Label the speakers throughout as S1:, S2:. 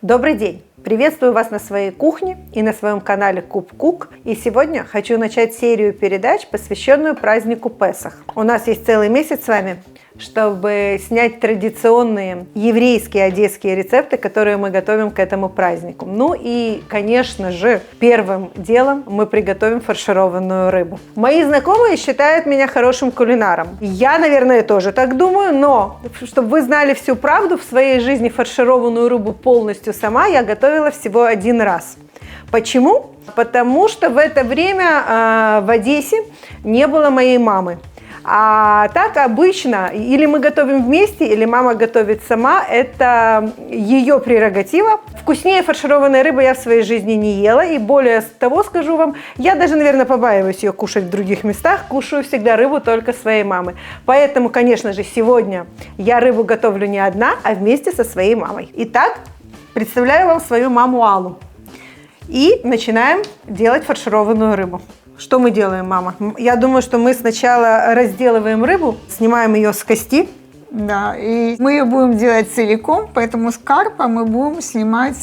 S1: Добрый день! Приветствую вас на своей кухне и на своем канале Куб Кук. И сегодня хочу начать серию передач, посвященную празднику Песах. У нас есть целый месяц с вами, чтобы снять традиционные еврейские одесские рецепты, которые мы готовим к этому празднику. Ну и, конечно же, первым делом мы приготовим фаршированную рыбу. Мои знакомые считают меня хорошим кулинаром. Я, наверное, тоже так думаю, но, чтобы вы знали всю правду, в своей жизни фаршированную рыбу полностью сама я готовила всего один раз. Почему? Потому что в это время в Одессе не было моей мамы. А так обычно или мы готовим вместе, или мама готовит сама. Это ее прерогатива. Вкуснее фаршированной рыбы я в своей жизни не ела. И более того скажу вам, я даже, наверное, побаиваюсь ее кушать в других местах. Кушаю всегда рыбу только своей мамы. Поэтому, конечно же, сегодня я рыбу готовлю не одна, а вместе со своей мамой. Итак, представляю вам свою маму Аллу. И начинаем делать фаршированную рыбу. Что мы делаем, мама? Я думаю, что мы сначала разделываем рыбу, снимаем ее с кости.
S2: Да, и мы ее будем делать целиком, поэтому с карпа мы будем снимать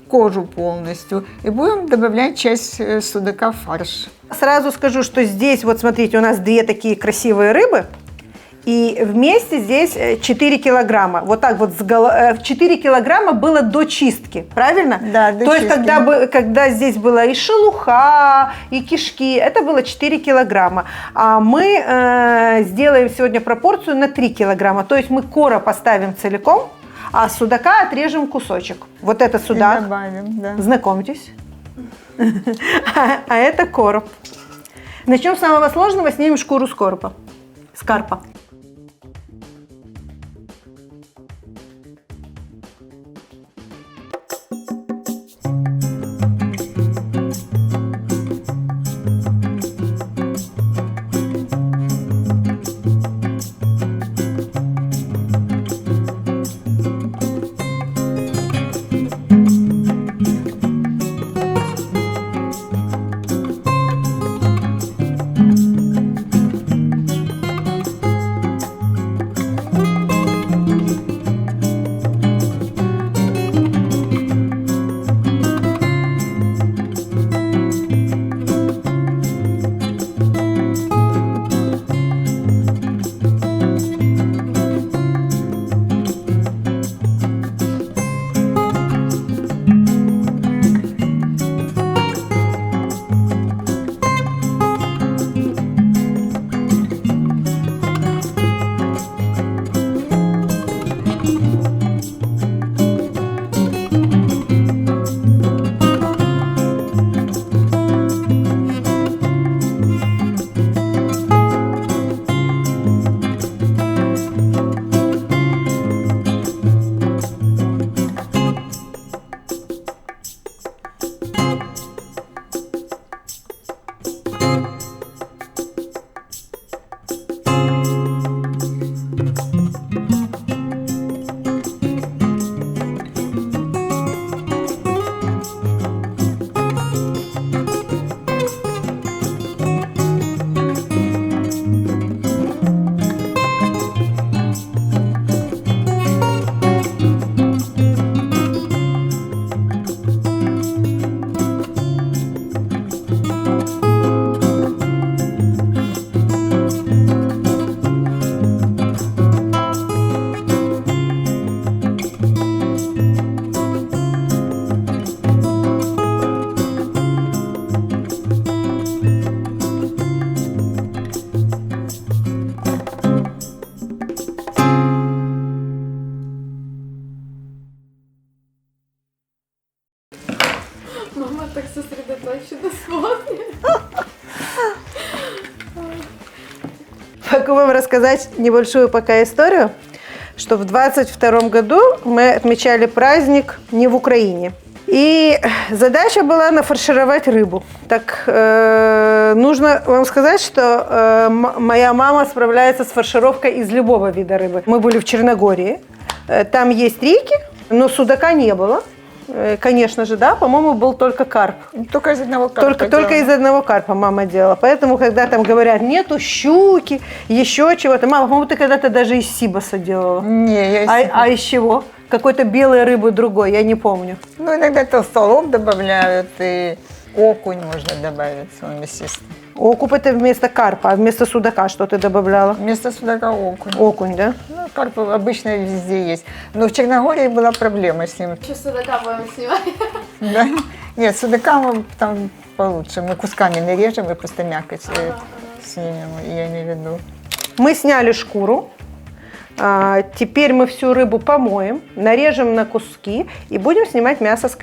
S2: кожу полностью и будем добавлять часть судака в фарш.
S1: Сразу скажу, что здесь, вот смотрите, у нас две такие красивые рыбы. И вместе здесь 4 килограмма. Вот так вот 4 килограмма было до чистки, правильно?
S2: Да, до
S1: То
S2: чистки.
S1: есть, когда здесь была и шелуха, и кишки, это было 4 килограмма. А мы сделаем сегодня пропорцию на 3 килограмма. То есть мы короб поставим целиком, а судака отрежем кусочек. Вот это судак.
S2: И добавим, да.
S1: Знакомьтесь. А это короб. Начнем с самого сложного, снимем шкуру с карпа.
S3: Мама так сосредоточенно смотрит.
S1: Могу вам рассказать небольшую пока историю, что в 22 году мы отмечали праздник не в Украине. И задача была нафаршировать рыбу. Так нужно вам сказать, что моя мама справляется с фаршировкой из любого вида рыбы. Мы были в Черногории, там есть реки, но судака не было. Конечно же, да, по-моему, был только карп.
S2: Только из одного карпа.
S1: Только из одного карпа мама делала. Поэтому, когда там говорят, нету щуки, еще чего-то. Мама, по-моему, ты когда-то даже из сибаса делала.
S2: Не, я из...
S1: А из чего? какой-то белой рыбы другой, я не помню.
S2: Ну, иногда толстолоб добавляют, и окунь можно добавить, он мясистый.
S1: Окуп это вместо карпа, а вместо судака что ты добавляла?
S2: Вместо судака окунь.
S1: Окунь, да?
S2: Ну, карп обычно везде есть. Но в Черногории была проблема с ним.
S3: Еще судака будем снимать.
S2: Да? Нет, судака мы там получше. Мы кусками нарежем и просто мякоть снимем, я имею в виду.
S1: Мы сняли шкуру. Теперь мы всю рыбу помоем, нарежем на куски и будем снимать мясо с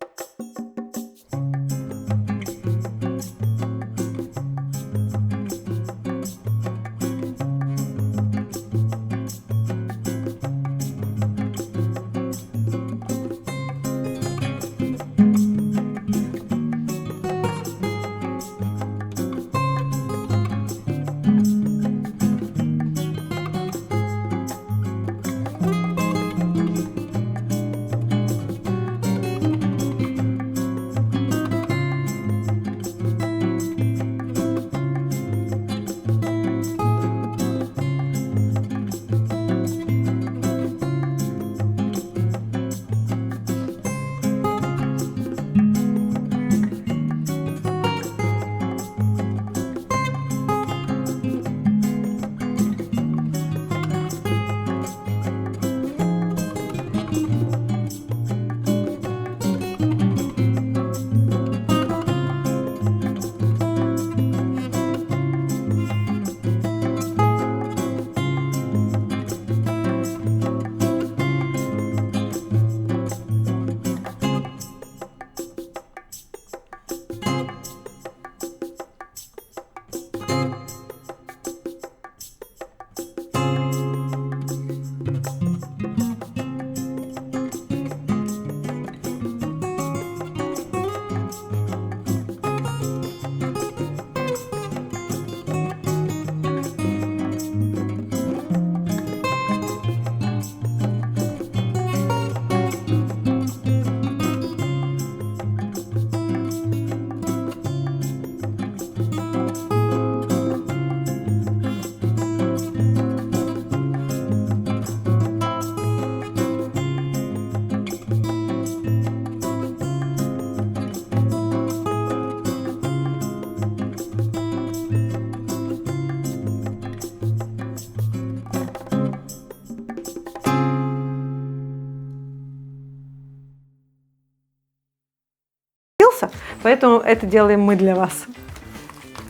S1: Поэтому это делаем мы для вас.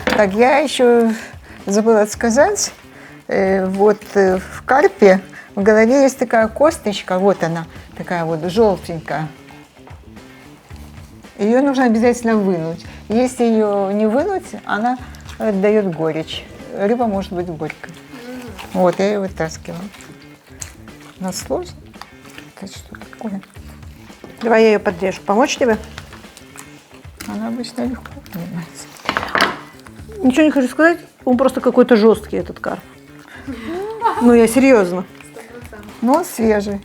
S2: Так, я еще забыла сказать, в карпе в голове есть такая косточка, вот она, такая вот желтенькая. Ее нужно обязательно вынуть. Если ее не вынуть, она дает горечь. Рыба может быть горькой. Вот, я ее вытаскиваю. Но сложно. Это что такое?
S1: Давай я ее подрежу. Помочь тебе?
S2: Она обычно легко поднимается.
S1: Ничего не хочу сказать, он просто какой-то жесткий, этот карп. Ну, я серьезно.
S3: 100%.
S2: Но он свежий.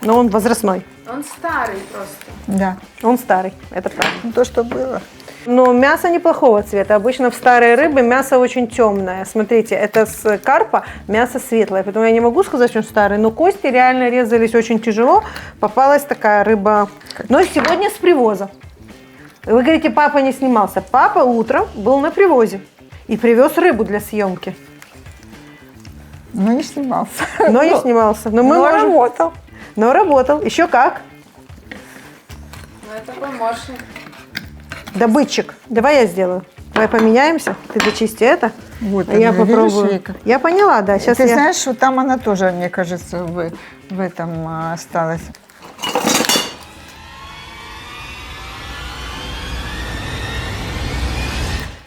S1: Но он возрастной.
S3: Он старый просто.
S2: Да.
S1: Он старый, это правда.
S2: Ну, то, что было.
S1: Но мясо неплохого цвета. Обычно в старой рыбе мясо очень темное. Смотрите, это с карпа мясо светлое. Поэтому я не могу сказать, что он старый. Но кости реально резались очень тяжело. Попалась такая рыба. Но сегодня с привоза. Вы говорите, папа не снимался. Папа утром был на привозе и привез рыбу для съемки.
S2: Но не снимался.
S1: Но не снимался. Но мы можем...
S2: работал.
S1: Но работал. Еще как?
S3: Ну, это помощник.
S1: Добытчик. Давай я сделаю. Давай поменяемся. Ты дочисти это.
S2: Вот
S1: а я
S2: она,
S1: попробую.
S2: видишь, Вика?
S1: Я поняла, да. Сейчас
S2: Ты
S1: я...
S2: знаешь, что там она тоже, мне кажется, в этом осталась.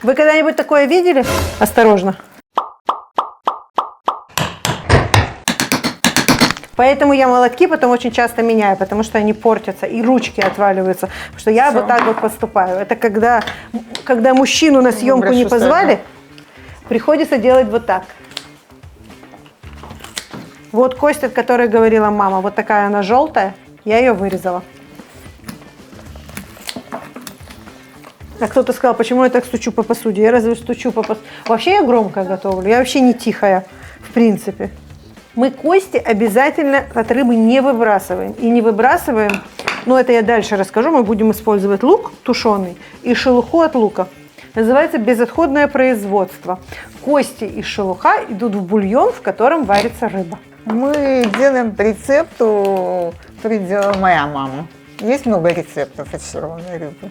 S1: Вы когда-нибудь такое видели? Осторожно. Поэтому я молотки потом очень часто меняю, потому что они портятся и ручки отваливаются. Потому что я вот так вот поступаю. Это когда мужчину на съемку не позвали, приходится делать вот так. Вот кость, о которой говорила мама, вот такая она желтая, я ее вырезала. А кто-то сказал, почему я так стучу по посуде? Я разве стучу по посуде? Вообще я громко готовлю, я вообще не тихая, в принципе. Мы кости обязательно от рыбы не выбрасываем. И не выбрасываем, но это я дальше расскажу, мы будем использовать лук тушеный и шелуху от лука. Называется безотходное производство. Кости и шелуха идут в бульон, в котором варится рыба.
S2: Мы делаем по рецепту, который делала моя мама. Есть много рецептов фаршированной рыбы.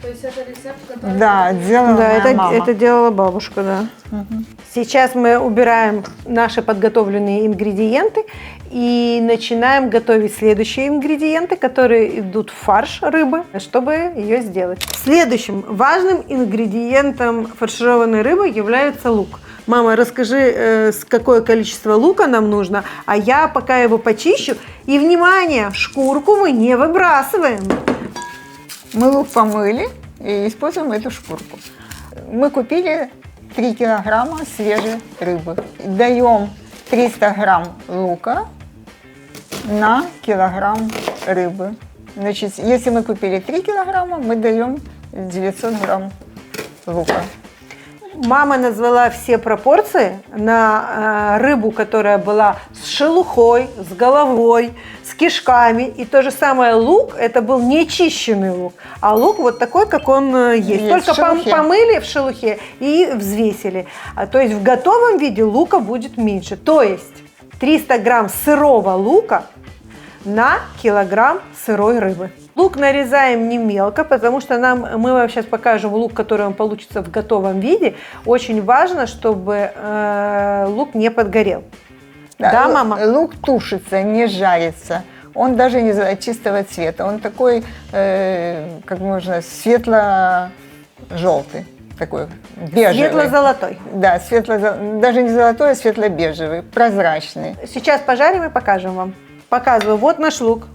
S3: То есть это рецепт, который...
S2: Да, делала
S1: Да,
S2: моя мама.
S1: это делала бабушка, да. Сейчас мы убираем наши подготовленные ингредиенты и начинаем готовить следующие ингредиенты, которые идут в фарш рыбы, чтобы ее сделать. Следующим важным ингредиентом фаршированной рыбы является лук. Мама, расскажи, какое количество лука нам нужно, а я пока его почищу. И, внимание, шкурку мы не выбрасываем.
S2: Мы лук помыли и используем эту шкурку. Мы купили 3 килограмма свежей рыбы. Даем 300 грамм лука на килограмм рыбы. Значит, если мы купили 3 килограмма, мы даем 900 грамм лука.
S1: Мама назвала все пропорции на рыбу, которая была с шелухой, с головой, с кишками. И то же самое лук, это был нечищенный лук. А лук вот такой, как он есть. Только
S2: в шелухе.
S1: помыли в шелухе и взвесили. То есть в готовом виде лука будет меньше. То есть 300 грамм сырого лука на килограмм сырой рыбы. Лук нарезаем не мелко, потому что мы вам сейчас покажем лук, который он получится в готовом виде. Очень важно, чтобы лук не подгорел. Да, мама?
S2: Лук тушится, не жарится. Он даже не чистого цвета. Он такой, как можно, светло-желтый. Такой бежевый.
S1: Светло-золотой.
S2: Да, даже не золотой, а светло-бежевый, прозрачный.
S1: Сейчас пожарим и покажем вам. Показываю, вот наш лук.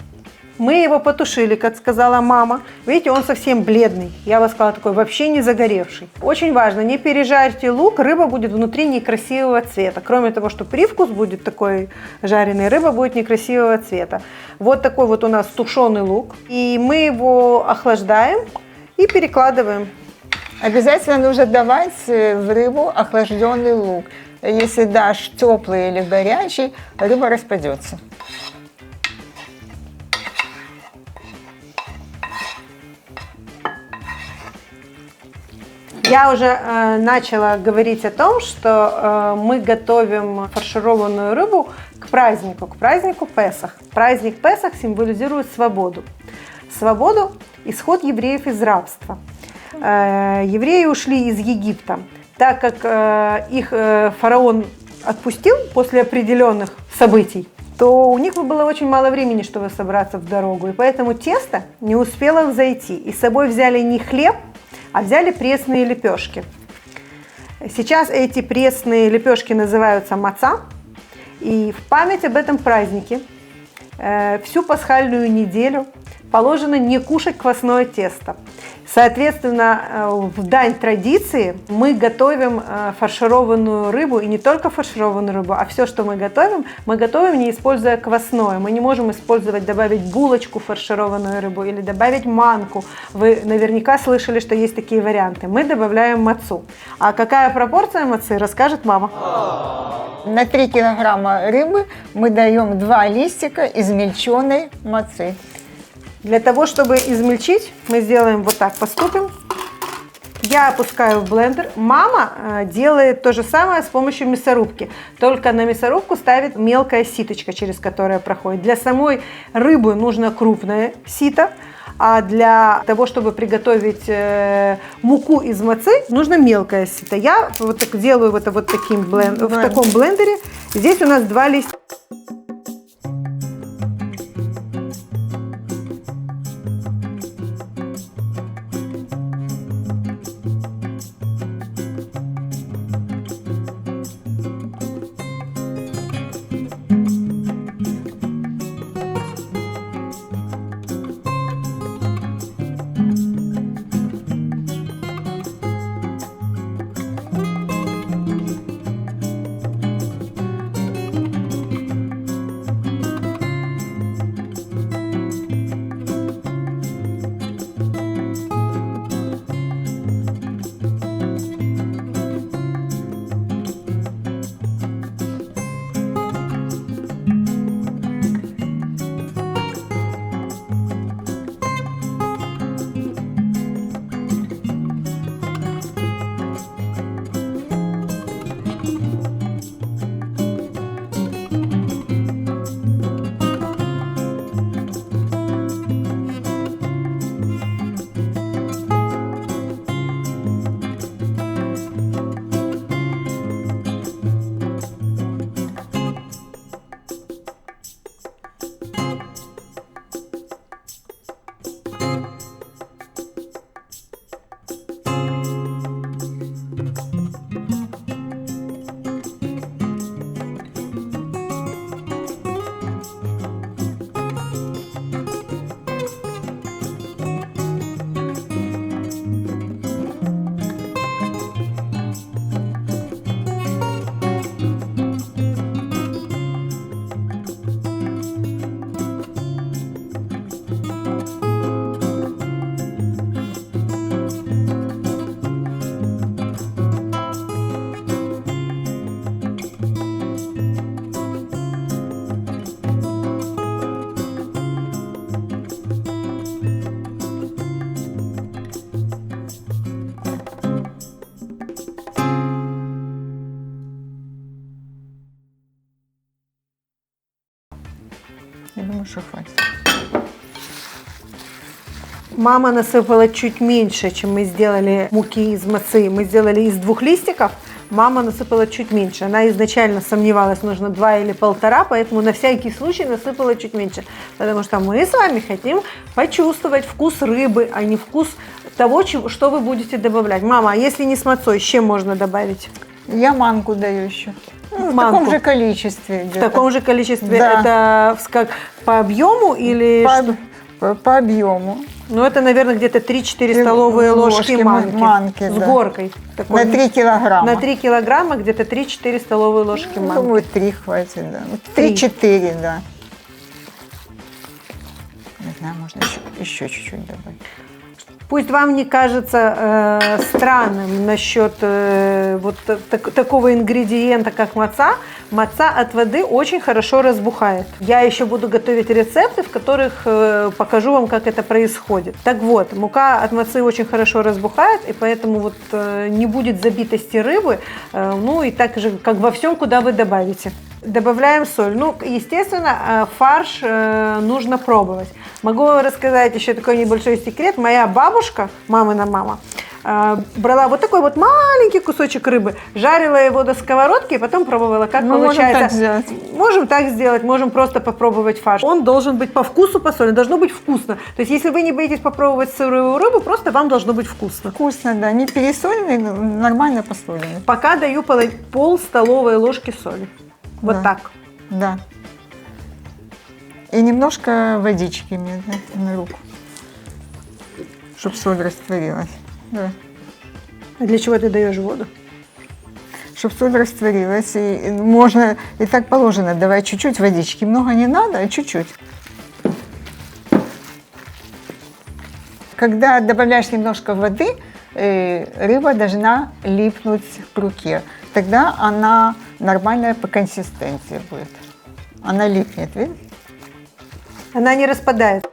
S1: Мы его потушили, как сказала мама. Видите, он совсем бледный. Я бы сказала, такой вообще не загоревший. Очень важно, не пережарьте лук, рыба будет внутри некрасивого цвета. Кроме того, что привкус будет такой жареный, рыба будет некрасивого цвета. Вот такой вот у нас тушеный лук. И мы его охлаждаем и перекладываем.
S2: Обязательно нужно давать в рыбу охлажденный лук. Если дашь теплый или горячий, рыба распадется.
S1: Я уже начала говорить о том, что мы готовим фаршированную рыбу к празднику Песах. Праздник Песах символизирует свободу. Свободу – исход евреев из рабства. Евреи ушли из Египта, так как их фараон отпустил после определенных событий, то у них было очень мало времени, чтобы собраться в дорогу. И поэтому тесто не успело взойти. И с собой взяли не хлеб, а взяли пресные лепешки. Сейчас эти пресные лепешки называются маца. И в память об этом празднике всю пасхальную неделю положено не кушать квасное тесто. Соответственно, в дань традиции мы готовим фаршированную рыбу, и не только фаршированную рыбу, а все, что мы готовим, не используя квасное. Мы не можем использовать, добавить булочку в фаршированную рыбу или добавить манку. Вы наверняка слышали, что есть такие варианты. Мы добавляем мацу. А какая пропорция мацы, расскажет мама.
S2: На 3 килограмма рыбы мы даем 2 листика измельченной мацы.
S1: Для того, чтобы измельчить, мы сделаем вот так, поступим. Я опускаю в блендер. Мама делает то же самое с помощью мясорубки. Только на мясорубку ставит мелкая ситочка, через которую проходит. Для самой рыбы нужно крупное сито, а для того, чтобы приготовить муку из мацы, нужно мелкое сито. Я вот так делаю в таком блендере. Здесь у нас 2 листика.
S2: что хватит.
S1: Мама насыпала чуть меньше, чем мы сделали муки из мацы. Мы сделали из 2 листиков, мама насыпала чуть меньше. Она изначально сомневалась, нужно 2 или 1,5, поэтому на всякий случай насыпала чуть меньше. Потому что мы с вами хотим почувствовать вкус рыбы, а не вкус того, что вы будете добавлять. Мама, а если не с мацой, с чем можно добавить?
S2: Я манку даю еще. Ну, в
S1: Манку.
S2: таком же количестве.
S1: В таком же количестве.
S2: Да.
S1: Это как по объему или что?
S2: По объему.
S1: Ну, это, наверное, где-то 3-4 столовые ложки манки. С
S2: да.
S1: горкой. Такой.
S2: На 3 килограмма.
S1: На 3 килограмма где-то 3-4 столовые ложки манки.
S2: Думаю, 3 хватит, да.
S1: 3.
S2: 3-4, да. Не знаю, можно еще чуть-чуть добавить.
S1: Пусть вам не кажется странным насчет вот такого ингредиента, как маца. Маца от воды очень хорошо разбухает. Я еще буду готовить рецепты, в которых покажу вам, как это происходит. Так вот, мука от мацы очень хорошо разбухает, и поэтому вот не будет забитости рыбы, ну и так же, как во всем, куда вы добавите. Добавляем соль. Ну, естественно, фарш нужно пробовать. Могу рассказать еще такой небольшой секрет. Моя бабушка, мамина мама, брала вот такой вот маленький кусочек рыбы, жарила его до сковородки и потом пробовала, как получается.
S2: Можем так сделать.
S1: Можем так сделать, можем просто попробовать фарш. Он должен быть по вкусу посолен, должно быть вкусно. То есть, если вы не боитесь попробовать сырую рыбу, просто вам должно быть вкусно.
S2: Вкусно, да. Не пересоленный, но нормально посоленный.
S1: Пока даю пол столовой ложки соли. Вот
S2: Да.
S1: так.
S2: Да. И немножко водички мне на руку, чтобы соль растворилась. Да.
S1: А для чего ты даешь воду?
S2: Чтобы соль растворилась. И можно, и так положено, давай чуть-чуть водички. Много не надо, а чуть-чуть. Когда добавляешь немножко воды, рыба должна липнуть к руке. Тогда она нормальная по консистенции будет. Она липнет, видишь?
S1: Она не распадает.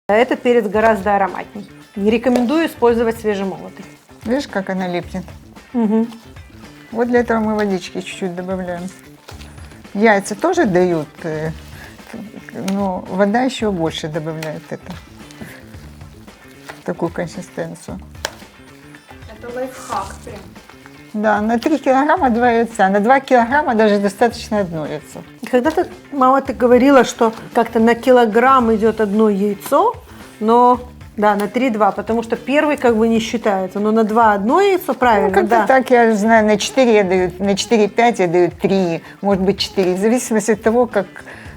S1: Этот перец гораздо ароматней. Не рекомендую использовать свежемолотый.
S2: Видишь, как она липнет?
S1: Угу.
S2: Вот для этого мы водички чуть-чуть добавляем. Яйца тоже дают, но вода еще больше добавляет это, такую консистенцию.
S3: Это лайфхак прям.
S2: Да, на 3 килограмма 2 яйца, на 2 килограмма даже достаточно одно яйцо.
S1: Когда-то, мама, ты говорила, что как-то на килограмм идет одно яйцо, но да, на 3-2, потому что первый как бы не считается, но на 2 одно яйцо, правильно,
S2: Ну, как-то
S1: да.
S2: так, я знаю, на 4 я даю, на 4-5 я даю 3, может быть 4, в зависимости от того, как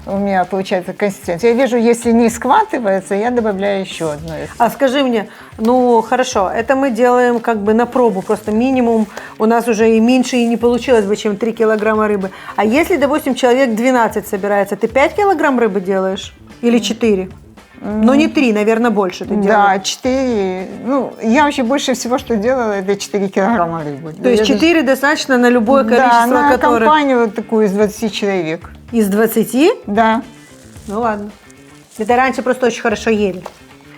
S2: у меня получается консистенция. Я вижу, если не схватывается, я добавляю еще одно яйцо.
S1: А скажи мне, ну хорошо, это мы делаем как бы на пробу, просто минимум у нас уже и меньше и не получилось бы, чем 3 килограмма рыбы. А если, допустим, человек 12 собирается, ты 5 килограмм рыбы делаешь или 4? Но не 3, наверное, больше ты делаешь.
S2: Да, 4. Ну, я вообще больше всего, что делала, это 4 килограмма рыбы.
S1: То есть 4 достаточно на любое количество,
S2: да, на
S1: которое...
S2: компанию вот такую из 20 человек.
S1: Из 20?
S2: Да.
S1: Ну ладно. Это раньше просто очень хорошо ели.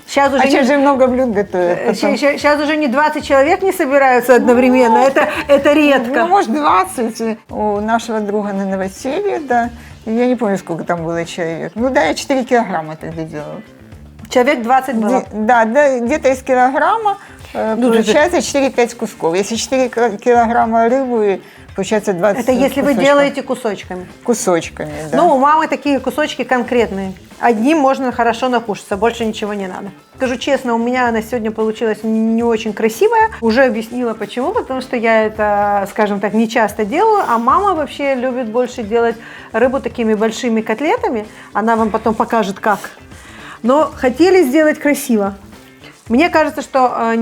S1: Сейчас уже,
S2: А сейчас же много блюд готовят. потом.
S1: сейчас уже не 20 человек не собираются одновременно, это редко.
S2: Ну, может, 20. У нашего друга на новоселье, да. Я не помню, сколько там было человек. Ну да, я 4 килограмма тогда делала.
S1: Человек 20 было.
S2: Да, где-то из килограмма
S1: Ну,
S2: получается 4-5 кусков. Если 4 килограмма рыбы, получается 20
S1: Это если вы
S2: кусочков.
S1: делаете кусочками.
S2: Кусочками, да.
S1: Ну, у мамы такие кусочки конкретные. Одним можно хорошо накушаться, больше ничего не надо. Скажу честно, у меня она сегодня получилась не очень красивая. Уже объяснила почему, потому что я это, скажем так, не часто делаю, а мама вообще любит больше делать рыбу такими большими котлетами. Она вам потом покажет, как. Но хотели сделать красиво. Мне кажется, что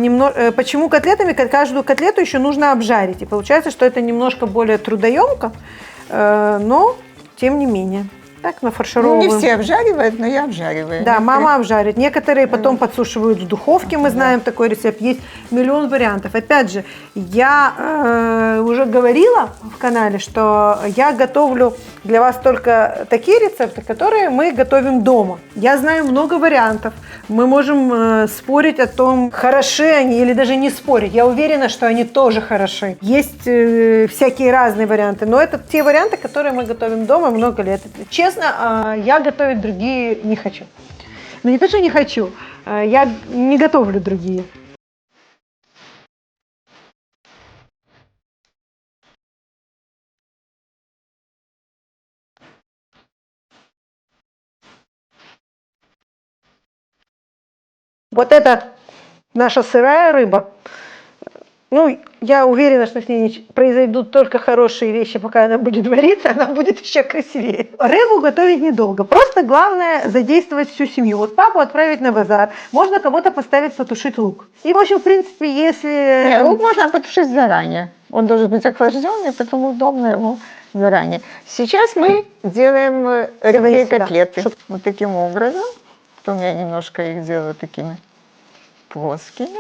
S1: почему котлетами? Каждую котлету еще нужно обжарить. И получается, что это немножко более трудоемко, но тем не менее. Так
S2: Ну,
S1: нафаршировываем.
S2: не все обжаривают, но я обжариваю.
S1: Да, мама обжарит. Некоторые потом подсушивают в духовке. Мы знаем такой рецепт. Есть миллион вариантов. Опять же, я уже говорила в канале, что я готовлю для вас только такие рецепты, которые мы готовим дома. Я знаю много вариантов. Мы можем спорить о том, хороши они или даже не спорить. Я уверена, что они тоже хороши. Есть всякие разные варианты, но это те варианты, которые мы готовим дома много лет. Честно, я готовить другие не хочу. Ну не то, что не хочу, я не готовлю другие. Вот это наша сырая рыба. Ну, я уверена, что с ней произойдут только хорошие вещи, пока она будет вариться, она будет еще красивее. Рыбу готовить недолго. Просто главное задействовать всю семью. Вот папу отправить на базар. Можно кого-то поставить потушить лук. И, в общем, в принципе, если...
S2: Нет, лук можно потушить заранее. Он должен быть охлажденный, поэтому удобно ему заранее. Сейчас мы делаем рыбные котлеты. Вот таким образом. Потом я немножко их делаю такими плоскими.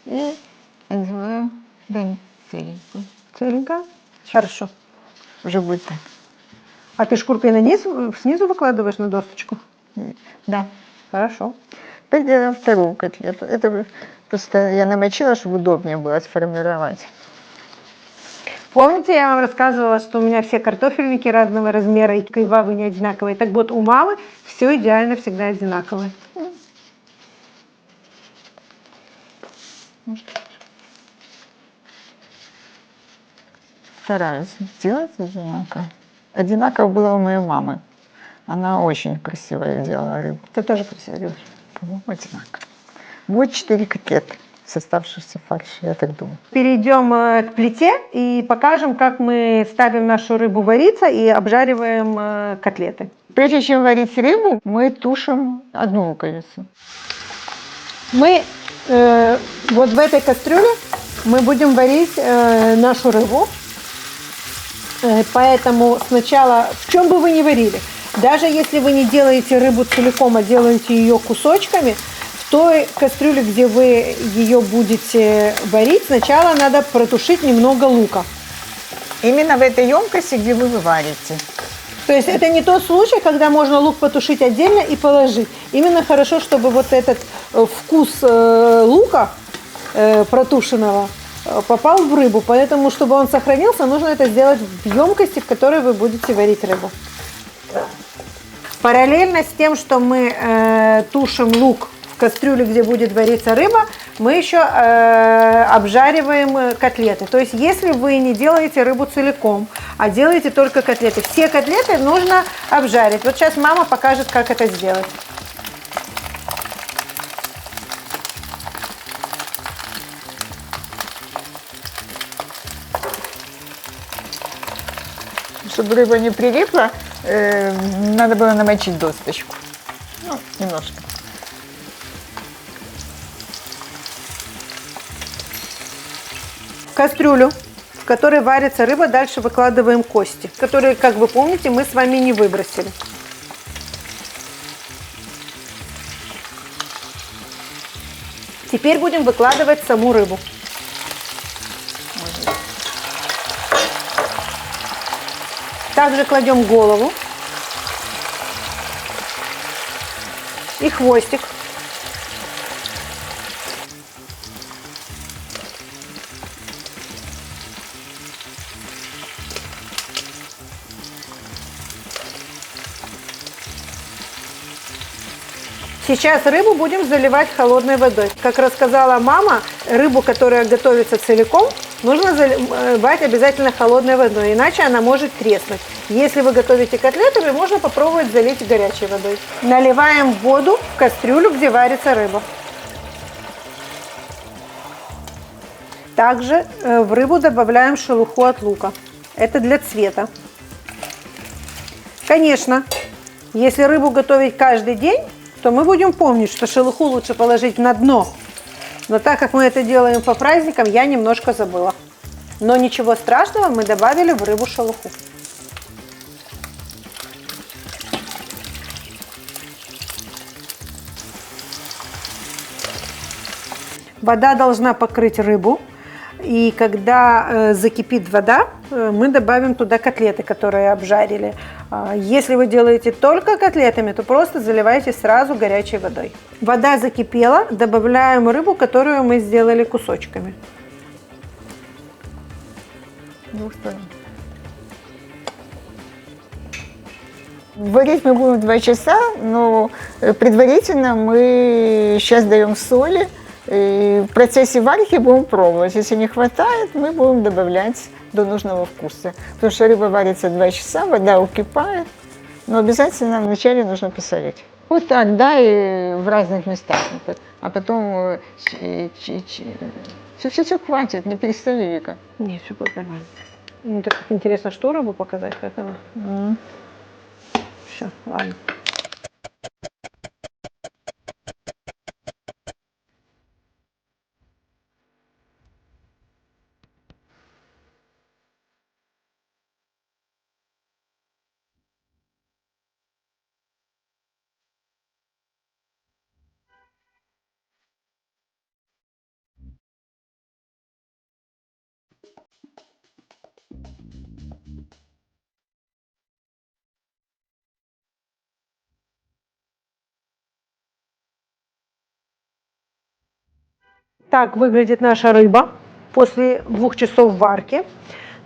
S2: И делаю целенькую.
S1: Целенько? Хорошо.
S2: Уже будет так.
S1: А ты шкуркой снизу выкладываешь на досточку?
S2: Да.
S1: Хорошо.
S2: Теперь делаем вторую котлету. Это просто я намочила, чтобы удобнее было сформировать.
S1: Помните, я вам рассказывала, что у меня все картофельники разного размера и кайвавы не одинаковые. Так вот, у мамы все идеально всегда одинаковое.
S2: Стараюсь сделать одинаково. Одинаково было у моей мамы. Она очень красиво делала рыбу.
S1: Ты тоже красиво делаешь.
S2: По-моему, одинаково. Вот 4 котлеты с оставшихся фарша, я так думаю.
S1: Перейдем к плите и покажем, как мы ставим нашу рыбу вариться и обжариваем котлеты.
S2: Прежде чем варить рыбу, мы тушим одну луковицу.
S1: Мы вот в этой кастрюле мы будем варить нашу рыбу. Поэтому сначала, в чем бы вы ни варили, даже если вы не делаете рыбу целиком, а делаете ее кусочками, в той кастрюле, где вы ее будете варить, сначала надо протушить немного лука.
S2: Именно в этой емкости, где вы варите.
S1: То есть это не тот случай, когда можно лук потушить отдельно и положить. Именно хорошо, чтобы вот этот вкус лука протушенного попал в рыбу. Поэтому, чтобы он сохранился, нужно это сделать в емкости, в которой вы будете варить рыбу. Параллельно с тем, что мы тушим лук В кастрюле, где будет вариться рыба, мы еще обжариваем котлеты. То есть, если вы не делаете рыбу целиком, а делаете только котлеты, все котлеты нужно обжарить. Вот сейчас мама покажет, как это сделать.
S2: Чтобы рыба не прилипла, надо было намочить досточку. Ну, немножко.
S1: В кастрюлю, в которой варится рыба, дальше выкладываем кости, которые, как вы помните, мы с вами не выбросили. Теперь будем выкладывать саму рыбу. Также кладем голову и хвостик. Сейчас рыбу будем заливать холодной водой. Как рассказала мама, рыбу, которая готовится целиком, нужно заливать обязательно холодной водой, иначе она может треснуть. Если вы готовите котлеты, можно попробовать залить горячей водой. Наливаем воду в кастрюлю, где варится рыба. Также в рыбу добавляем шелуху от лука. Это для цвета. Конечно, если рыбу готовить каждый день, то мы будем помнить, что шелуху лучше положить на дно. Но так как мы это делаем по праздникам, я немножко забыла. Но ничего страшного, мы добавили в рыбу шелуху. Вода должна покрыть рыбу. И когда закипит вода, мы добавим туда котлеты, которые обжарили. Если вы делаете только котлетами, то просто заливайте сразу горячей водой. Вода закипела, добавляем рыбу, которую мы сделали кусочками.
S2: Варить мы будем 2 часа, но предварительно мы сейчас даем соли. И в процессе варки будем пробовать. Если не хватает, мы будем добавлять до нужного вкуса. Потому что рыба варится 2 часа, вода укипает. Но обязательно вначале нужно посолить. Вот так, да, и в разных местах. А потом все хватит, не перестали, Вика.
S1: Нет, все будет нормально. Мне так интересно, что рыбу показать, как она. Все, ладно. Так выглядит наша рыба после 2 часов варки.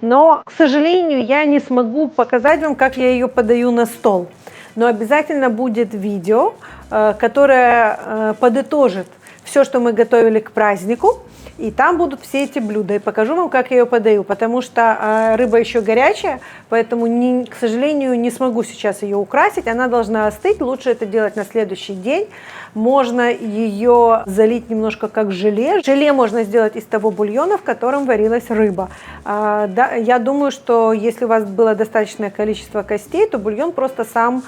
S1: Но, к сожалению, я не смогу показать вам, как я ее подаю на стол. Но обязательно будет видео, которое подытожит все, что мы готовили к празднику. И там будут все эти блюда. И покажу вам, как я ее подаю. Потому что рыба еще горячая, поэтому, к сожалению, не смогу сейчас ее украсить. Она должна остыть. Лучше это делать на следующий день. Можно ее залить немножко как желе. Желе можно сделать из того бульона, в котором варилась рыба. Я думаю, что если у вас было достаточное количество костей, то бульон просто сам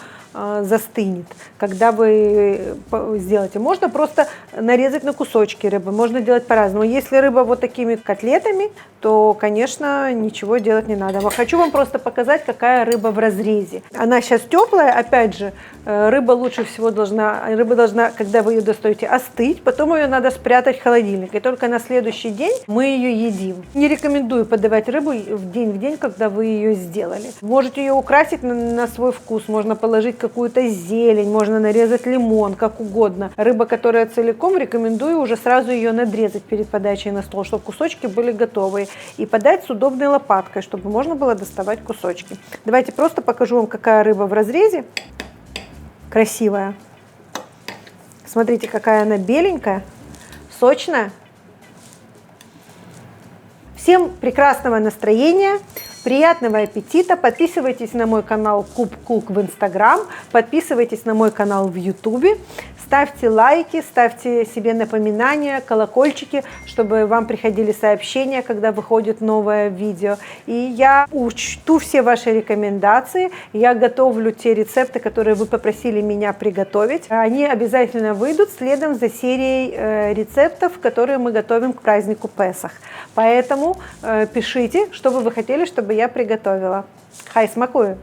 S1: застынет, когда вы сделаете. Можно просто нарезать на кусочки рыбы, можно делать по-разному. Если рыба вот такими котлетами, то, конечно, ничего делать не надо. Хочу вам просто показать, какая рыба в разрезе. Она сейчас теплая, опять же, рыба лучше всего должна, когда вы ее достаете, остыть, потом ее надо спрятать в холодильник, и только на следующий день мы ее едим. Не рекомендую подавать рыбу в день, когда вы ее сделали. Можете ее украсить на свой вкус, можно положить какую-то зелень, можно нарезать лимон, как угодно. Рыба, которая целиком, рекомендую уже сразу ее надрезать перед подачей на стол, чтобы кусочки были готовые. И подать с удобной лопаткой, чтобы можно было доставать кусочки. Давайте просто покажу вам, какая рыба в разрезе. Красивая. Смотрите, какая она беленькая, сочная. Всем прекрасного настроения, приятного аппетита. Подписывайтесь на мой канал Куб Кук в Инстаграм, подписывайтесь на мой канал в Ютубе, ставьте лайки, ставьте себе напоминания, колокольчики, чтобы вам приходили сообщения, когда выходит новое видео. И я учту все ваши рекомендации, я готовлю те рецепты, которые вы попросили меня приготовить. Они обязательно выйдут следом за серией рецептов, которые мы готовим к празднику Песах. Поэтому пишите, что бы вы хотели, чтобы я приготовила. Хай, смакую!